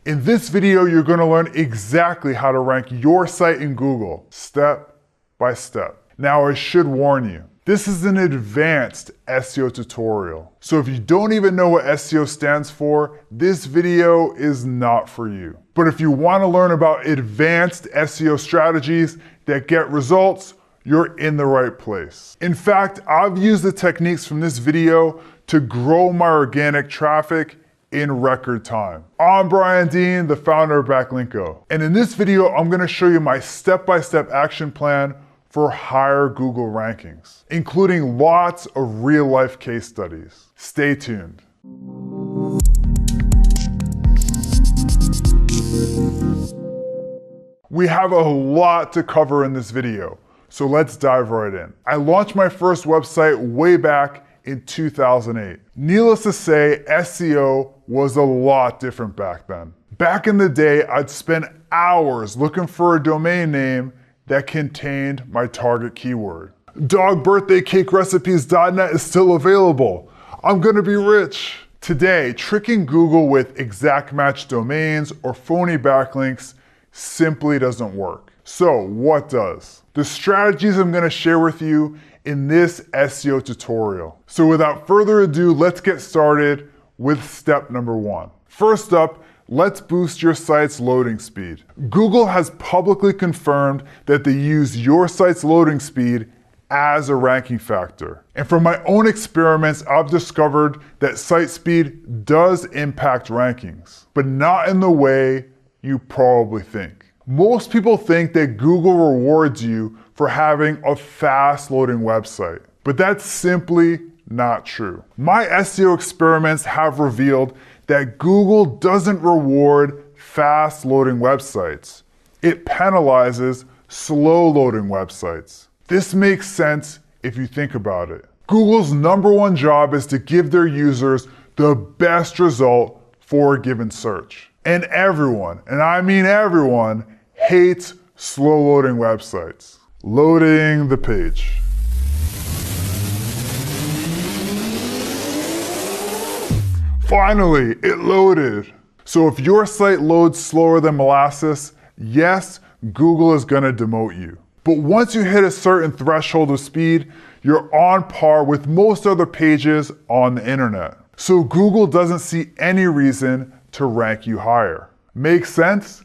In this video, you're going to learn exactly how to rank your site in Google, step by step. Now, I should warn you, this is an advanced SEO tutorial. So if you don't even know what SEO stands for, this video is not for you. But if you want to learn about advanced SEO strategies that get results, you're in the right place. In fact, I've used the techniques from this video to grow my organic traffic in record time. I'm Brian Dean, the founder of Backlinko. And in this video, I'm gonna show you my step-by-step action plan for higher Google rankings, including lots of real-life case studies. Stay tuned. We have a lot to cover in this video, so let's dive right in. I launched my first website way back in 2008. Needless to say, SEO was a lot different back then. Back in the day, I'd spend hours looking for a domain name that contained my target keyword. Dogbirthdaycakerecipes.net is still available. I'm gonna be rich. Today, tricking Google with exact match domains or phony backlinks simply doesn't work. So what does? The strategies I'm gonna share with you in this SEO tutorial. So without further ado, let's get started with step number one. First up, let's boost your site's loading speed. Google has publicly confirmed that they use your site's loading speed as a ranking factor. And from my own experiments, I've discovered that site speed does impact rankings, but not in the way you probably think. Most people think that Google rewards you for having a fast loading website, but that's simply not true. My SEO experiments have revealed that Google doesn't reward fast loading websites. It penalizes slow loading websites. This makes sense if you think about it. Google's #1 job is to give their users the best result for a given search. And everyone, and I mean everyone, hates slow loading websites. Loading the page. Finally, it loaded. So if your site loads slower than molasses, yes, Google is gonna demote you. But once you hit a certain threshold of speed, you're on par with most other pages on the internet. So Google doesn't see any reason to rank you higher. Make sense?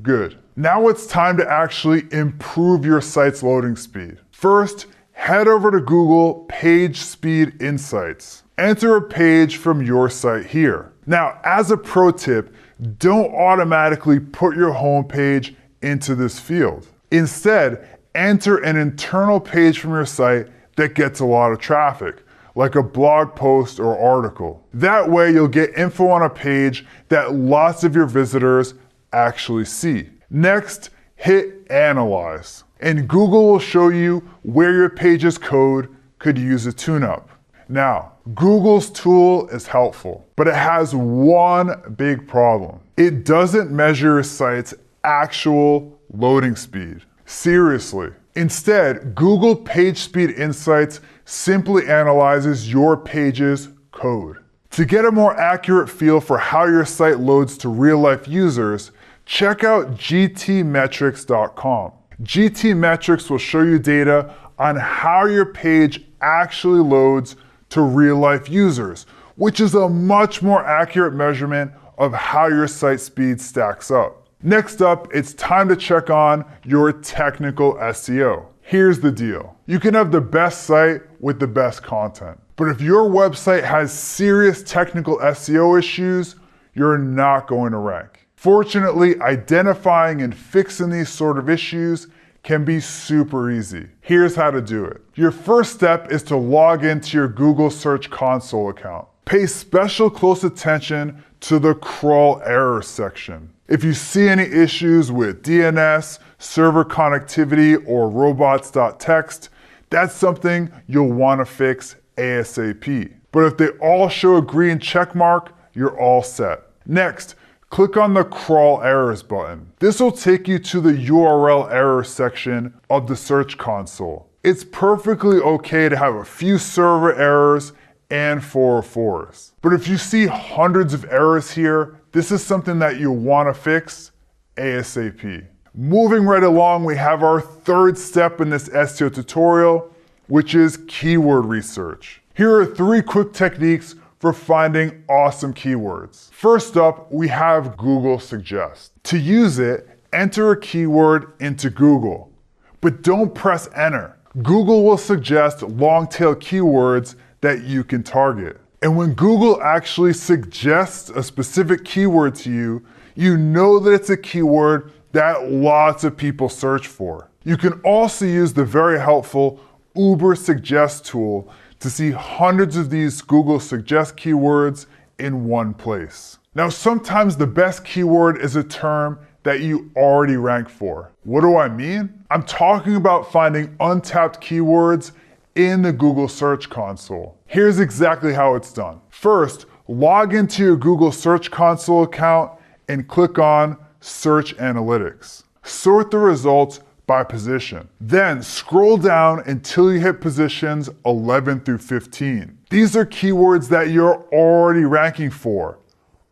Good. Now it's time to actually improve your site's loading speed. First, head over to Google Page Speed Insights. Enter a page from your site here. Now, as a pro tip, don't automatically put your home page into this field. Instead, enter an internal page from your site that gets a lot of traffic, like a blog post or article. That way you'll get info on a page that lots of your visitors actually see. Next, hit Analyze, and Google will show you where your page's code could use a tune-up. Now, Google's tool is helpful, but it has one big problem. It doesn't measure your site's actual loading speed. Seriously. Instead, Google Page Speed Insights simply analyzes your page's code. To get a more accurate feel for how your site loads to real-life users, check out gtmetrics.com. GTmetrics will show you data on how your page actually loads to real-life users, which is a much more accurate measurement of how your site speed stacks up. Next up, it's time to check on your technical SEO. Here's the deal. You can have the best site with the best content, but if your website has serious technical SEO issues, you're not going to rank. Fortunately, identifying and fixing these sort of issues can be super easy. Here's how to do it. Your first step is to log into your Google Search Console account. Pay special close attention to the crawl errors section. If you see any issues with DNS, server connectivity, or robots.txt, that's something you'll want to fix ASAP. But if they all show a green check mark, you're all set. Next, click on the Crawl Errors button. This will take you to the URL error section of the Search Console. It's perfectly okay to have a few server errors and 404s. But if you see hundreds of errors here, this is something that you want to fix ASAP. Moving right along, we have our third step in this SEO tutorial, which is keyword research. Here are 3 quick techniques for finding awesome keywords. First up, we have Google Suggest. To use it, enter a keyword into Google, but don't press enter. Google will suggest long-tail keywords that you can target. And when Google actually suggests a specific keyword to you, you know that it's a keyword that lots of people search for. You can also use the very helpful Uber Suggest tool to see hundreds of these Google Suggest keywords in one place. Now, sometimes the best keyword is a term that you already rank for. What do I mean? I'm talking about finding untapped keywords in the Google Search Console. Here's exactly how it's done. First, log into your Google Search Console account and click on Search Analytics. Sort the results by position. Then scroll down until you hit positions 11 through 15. These are keywords that you're already ranking for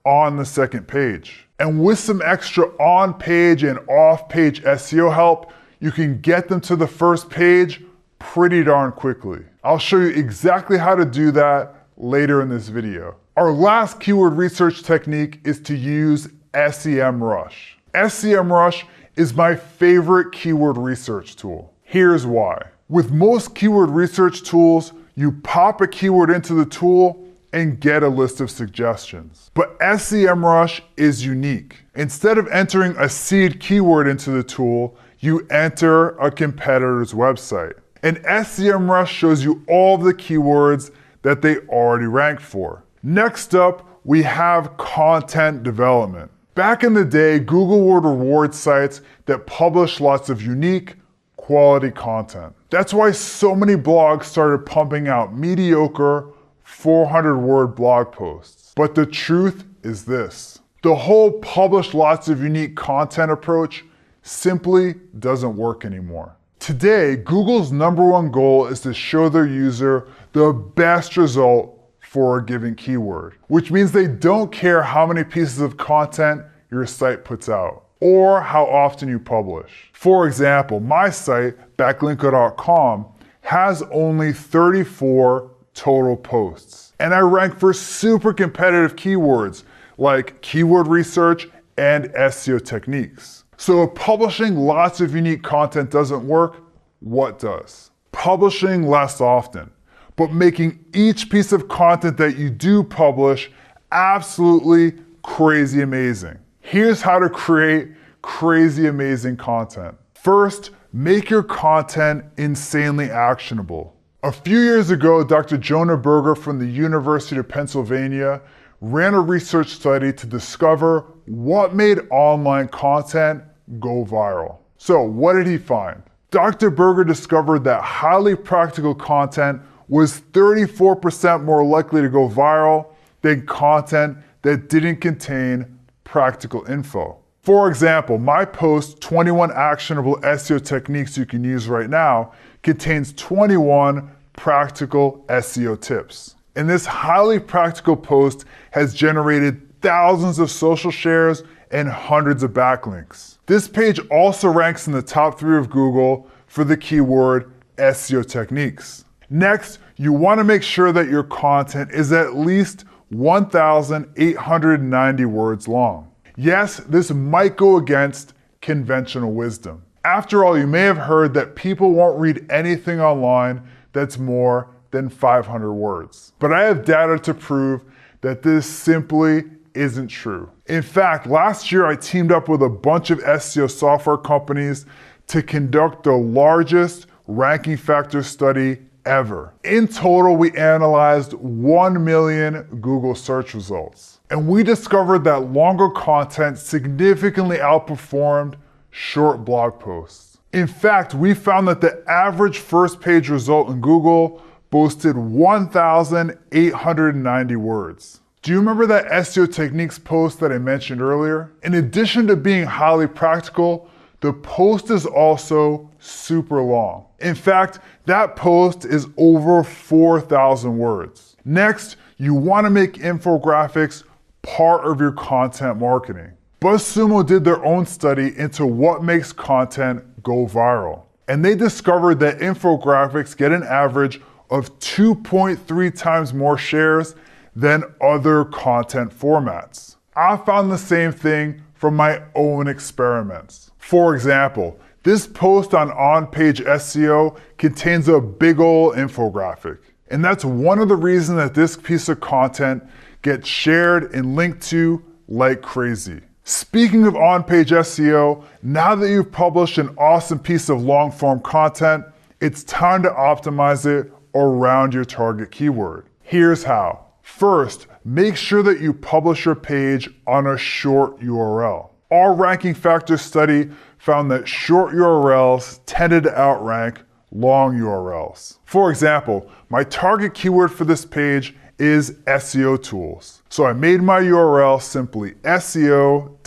on the second page. And with some extra on-page and off-page SEO help, you can get them to the first page pretty darn quickly. I'll show you exactly how to do that later in this video. Our last keyword research technique is to use SEMrush. SEMrush is my favorite keyword research tool. Here's why. With most keyword research tools, you pop a keyword into the tool and get a list of suggestions. But SEMrush is unique. Instead of entering a seed keyword into the tool, you enter a competitor's website. And SEMrush shows you all the keywords that they already ranked for. Next up, we have content development. Back in the day, Google would reward sites that publish lots of unique, quality content. That's why so many blogs started pumping out mediocre, 400-word blog posts. But the truth is this: the whole publish lots of unique content approach simply doesn't work anymore. Today, Google's #1 goal is to show their user the best result for a given keyword, which means they don't care how many pieces of content your site puts out or how often you publish. For example, my site, backlinko.com, has only 34 total posts, and I rank for super competitive keywords like keyword research and SEO techniques. So if publishing lots of unique content doesn't work, what does? Publishing less often, but making each piece of content that you do publish absolutely crazy amazing. Here's how to create crazy amazing content. First, make your content insanely actionable. A few years ago, Dr. Jonah Berger from the University of Pennsylvania ran a research study to discover what made online content go viral. So what did he find? Dr. Berger discovered that highly practical content was 34% more likely to go viral than content that didn't contain practical info. For example, my post, 21 actionable SEO techniques you can use right now, contains 21 practical SEO tips. And this highly practical post has generated thousands of social shares and hundreds of backlinks. This page also ranks in the top 3 of Google for the keyword SEO techniques. Next, you want to make sure that your content is at least 1,890 words long. Yes, this might go against conventional wisdom. After all, you may have heard that people won't read anything online that's more than 500 words. But I have data to prove that this simply isn't true. In fact, last year I teamed up with a bunch of SEO software companies to conduct the largest ranking factor study ever. In total, we analyzed 1 million Google search results. And we discovered that longer content significantly outperformed short blog posts. In fact, we found that the average first page result in Google boasted 1,890 words. Do you remember that SEO techniques post that I mentioned earlier? In addition to being highly practical, the post is also super long. In fact, that post is over 4,000 words. Next, you want to make infographics part of your content marketing. BuzzSumo did their own study into what makes content go viral. And they discovered that infographics get an average of 2.3 times more shares than other content formats. I found the same thing from my own experiments. For example, this post on-page SEO contains a big ol' infographic. And that's one of the reasons that this piece of content gets shared and linked to like crazy. Speaking of on-page SEO, now that you've published an awesome piece of long-form content, it's time to optimize it around your target keyword. Here's how. First, make sure that you publish your page on a short URL. Our ranking factor study found that short URLs tended to outrank long URLs. For example, my target keyword for this page is SEO tools. So I made my URL simply SEO-tools.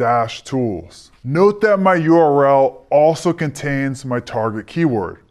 Note that my URL also contains my target keyword.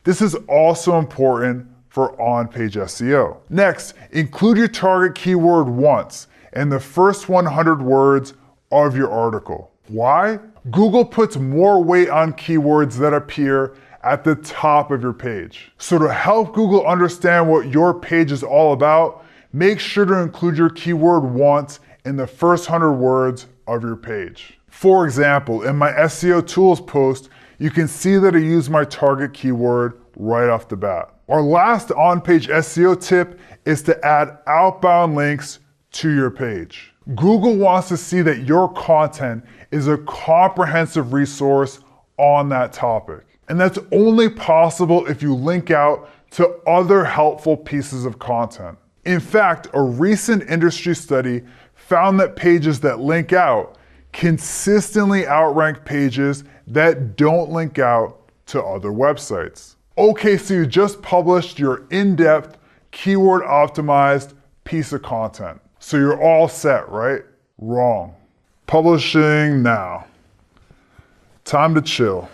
This is also important for on-page SEO. Next, include your target keyword once in the first 100 words of your article. Why? Google puts more weight on keywords that appear at the top of your page. So to help Google understand what your page is all about, make sure to include your keyword once in the first 100 words of your page. For example, in my SEO tools post, you can see that I use my target keyword right off the bat. Our last on-page SEO tip is to add outbound links to your page. Google wants to see that your content is a comprehensive resource on that topic. And that's only possible if you link out to other helpful pieces of content. In fact, a recent industry study found that pages that link out consistently outrank pages that don't link out to other websites. Okay, so you just published your in-depth, keyword-optimized piece of content. So you're all set, right? Wrong. Publishing now. Time to chill.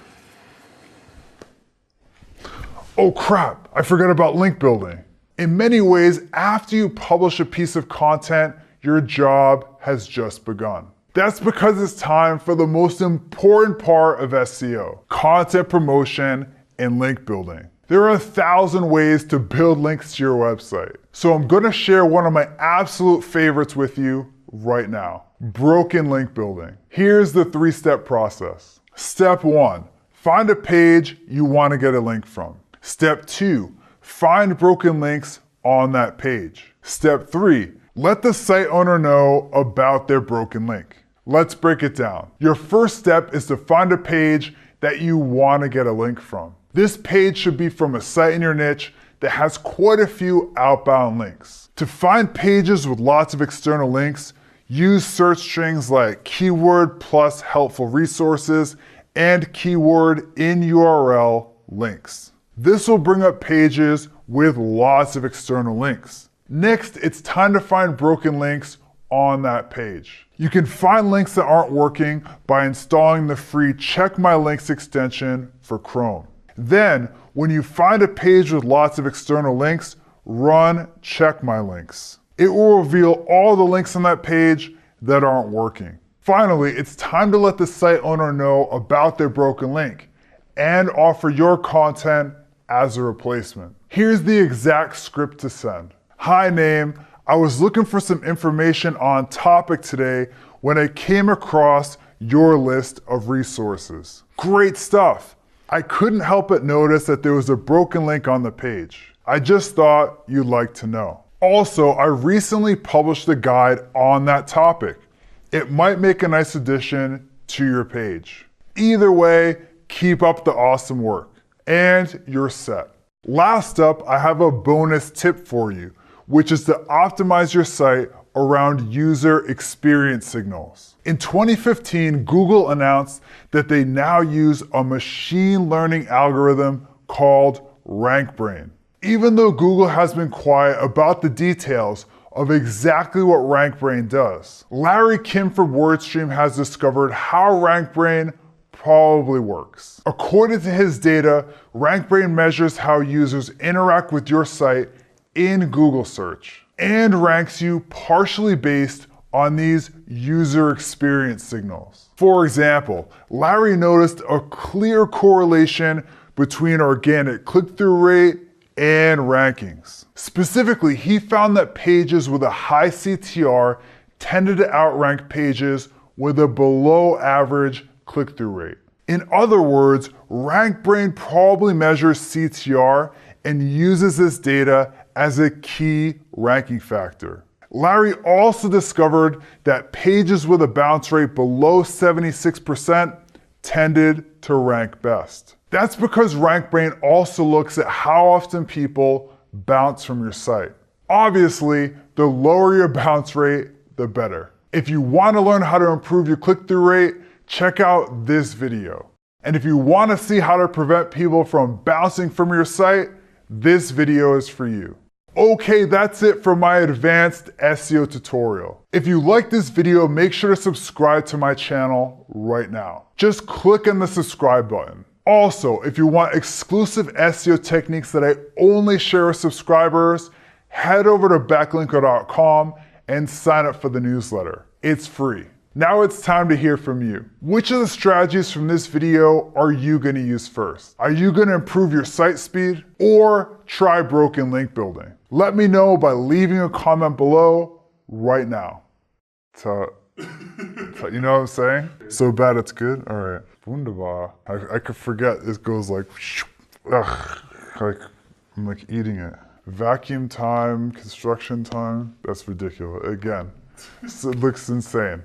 Oh crap, I forgot about link building. In many ways, after you publish a piece of content, your job has just begun. That's because it's time for the most important part of SEO, content promotion and link building. There are 1,000 ways to build links to your website. So I'm gonna share one of my absolute favorites with you right now, broken link building. Here's the 3-step process. Step 1, find a page you wanna get a link from. Step 2, find broken links on that page. Step 3, let the site owner know about their broken link. Let's break it down. Your first step is to find a page that you want to get a link from. This page should be from a site in your niche that has quite a few outbound links. To find pages with lots of external links, use search strings like keyword plus helpful resources and keyword in URL links. This will bring up pages with lots of external links. Next, it's time to find broken links on that page. You can find links that aren't working by installing the free Check My Links extension for Chrome. Then, when you find a page with lots of external links, run Check My Links. It will reveal all the links on that page that aren't working. Finally, it's time to let the site owner know about their broken link and offer your content as a replacement. Here's the exact script to send. Hi name, I was looking for some information on topic today when I came across your list of resources. Great stuff. I couldn't help but notice that there was a broken link on the page. I just thought you'd like to know. Also, I recently published a guide on that topic. It might make a nice addition to your page. Either way, keep up the awesome work. And you're set. Last up, I have a bonus tip for you, which is to optimize your site around user experience signals. In 2015, Google announced that they now use a machine learning algorithm called RankBrain. Even though Google has been quiet about the details of exactly what RankBrain does, Larry Kim from WordStream has discovered how RankBrain probably works. According to his data, RankBrain measures how users interact with your site in Google search and ranks you partially based on these user experience signals. For example, Larry noticed a clear correlation between organic click-through rate and rankings. Specifically, he found that pages with a high CTR tended to outrank pages with a below average click-through rate. In other words, RankBrain probably measures CTR and uses this data as a key ranking factor. Larry also discovered that pages with a bounce rate below 76% tended to rank best. That's because RankBrain also looks at how often people bounce from your site. Obviously, the lower your bounce rate, the better. If you want to learn how to improve your click-through rate, check out this video. And if you want to see how to prevent people from bouncing from your site, this video is for you. Okay, that's it for my advanced SEO tutorial. If you like this video, make sure to subscribe to my channel right now. Just click on the subscribe button. Also, if you want exclusive SEO techniques that I only share with subscribers, head over to backlinko.com and sign up for the newsletter. It's free. Now it's time to hear from you. Which of the strategies from this video are you going to use first? Are you going to improve your site speed or try broken link building? Let me know by leaving a comment below right now. You know what I'm saying? So bad it's good? All right. Wunderbar. I could forget it goes like, like I'm like eating it. Vacuum time, construction time. That's ridiculous. Again, it looks insane.